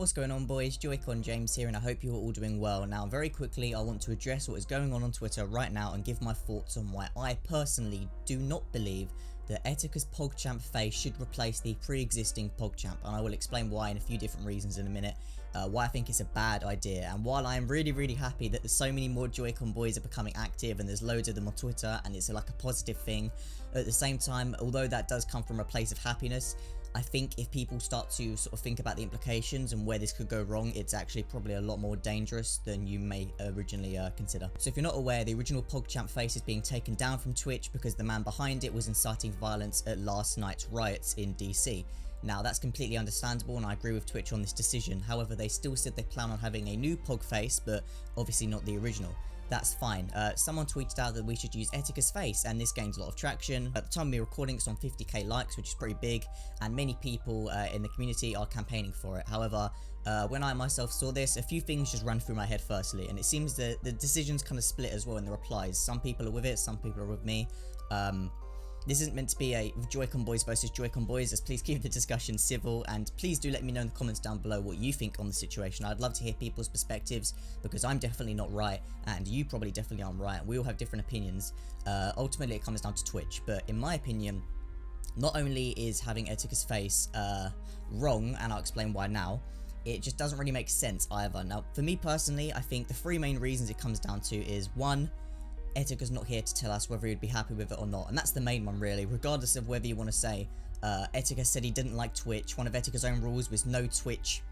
What's going on, boys? Joy-Con James here, and I hope you're all doing well. Now, very quickly, I want to address what is going on Twitter right now and give my thoughts on why I personally do not believe that Etika's Pogchamp face should replace the pre-existing Pogchamp, and I will explain why in a few different reasons in a minute, why I think it's a bad idea. And while I am really happy that there's so many more Joy-Con boys are becoming active and there's loads of them on Twitter and it's like a positive thing, at the same time, although that does come from a place of happiness, I think if people start to sort of think about the implications and where this could go wrong, it's actually probably a lot more dangerous than you may originally consider. So if you're not aware, the original Pogchamp face is being taken down from Twitch because the man behind it was inciting violence at last night's riots in DC. Now, that's completely understandable and I agree with Twitch on this decision. However, they still said they plan on having a new Pog face, but obviously not the original. That's fine. Someone tweeted out that we should use Etika's face, and this gains a lot of traction. At the time we're recording, it's on 50k likes, which is pretty big, and many people in the community are campaigning for it. However, when I myself saw this, a few things just ran through my head firstly, and it seems that the decisions kind of split as well in the replies. Some people are with it, some people are with me. This isn't meant to be a Joy-Con boys versus Joy-Con boys, as please keep the discussion civil, and please do let me know in the comments down below what you think on the situation. I'd love to hear people's perspectives, because I'm definitely not right, and you probably definitely aren't right, and we all have different opinions. Ultimately it comes down to Twitch, but in my opinion, not only is having Etika's face wrong, and I'll explain why now, it just doesn't really make sense either. Now, for me personally, I think the three main reasons it comes down to is, one, Etika's not here to tell us whether he'd be happy with it or not, and that's the main one really, regardless of whether you want to say Etika said he didn't like Twitch. One of Etika's own rules was no Twitch.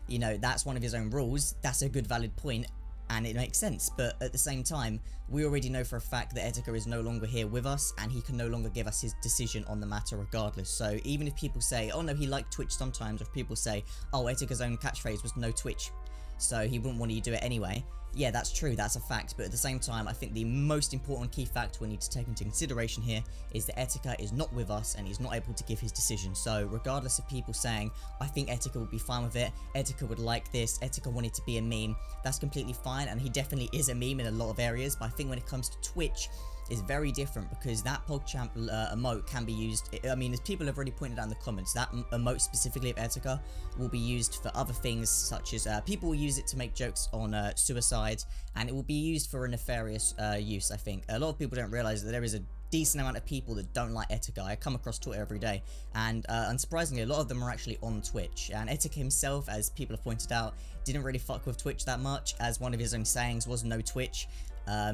You know, that's one of his own rules. That's a good valid point and it makes sense, but at the same time, we already know for a fact that Etika is no longer here with us and he can no longer give us his decision on the matter regardless. So even if people say, oh no, he liked Twitch sometimes, or if people say, oh, Etika's own catchphrase was no Twitch, so he wouldn't want you to do it anyway. Yeah, that's true, that's a fact, but at the same time, I think the most important key factor we need to take into consideration here is that Etika is not with us and he's not able to give his decision. So regardless of people saying, I think Etika would be fine with it, Etika would like this, Etika wanted to be a meme, that's completely fine, and he definitely is a meme in a lot of areas, but I think when it comes to Twitch, is very different, because that Pogchamp emote can be used, I mean, as people have already pointed out in the comments, that emote specifically of Etika will be used for other things, such as people will use it to make jokes on suicide, and it will be used for a nefarious use, I think. A lot of people don't realise that there is a decent amount of people that don't like Etika. I come across Twitter every day, and unsurprisingly, a lot of them are actually on Twitch, and Etika himself, as people have pointed out, didn't really fuck with Twitch that much, as one of his own sayings was no Twitch.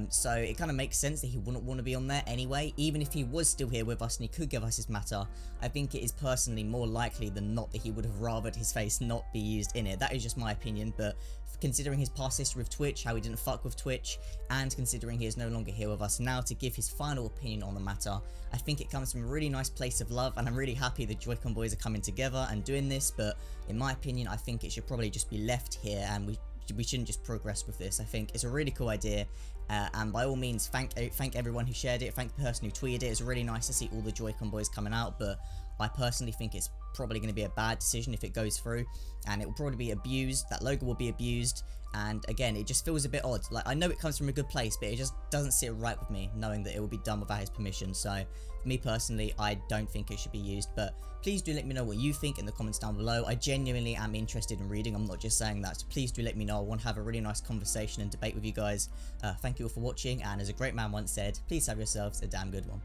So it kind of makes sense that he wouldn't want to be on there anyway. Even if he was still here with us and he could give us his matter, I think it is personally more likely than not that he would have rathered his face not be used in it. That is just my opinion, but considering his past history with Twitch, how he didn't fuck with Twitch, and considering he is no longer here with us now to give his final opinion on the matter, I think it comes from a really nice place of love, and I'm really happy the Joy-Con boys are coming together and doing this, but in my opinion, I think it should probably just be left here, and we shouldn't just progress with this. I think it's a really cool idea, and by all means, thank everyone who shared it, thank the person who tweeted it. It's really nice to see all the Joy-Con boys coming out, but I personally think it's probably going to be a bad decision if it goes through, and it will probably be abused. That logo will be abused, and again, it just feels a bit odd. Like, I know it comes from a good place, but it just doesn't sit right with me knowing that it will be done without his permission. So for me personally, I don't think it should be used, but please do let me know what you think in the comments down below. I genuinely am interested in reading, I'm not just saying that, so please do let me know. I want to have a really nice conversation and debate with you guys. Thank you all for watching, and as a great man once said, please have yourselves a damn good one.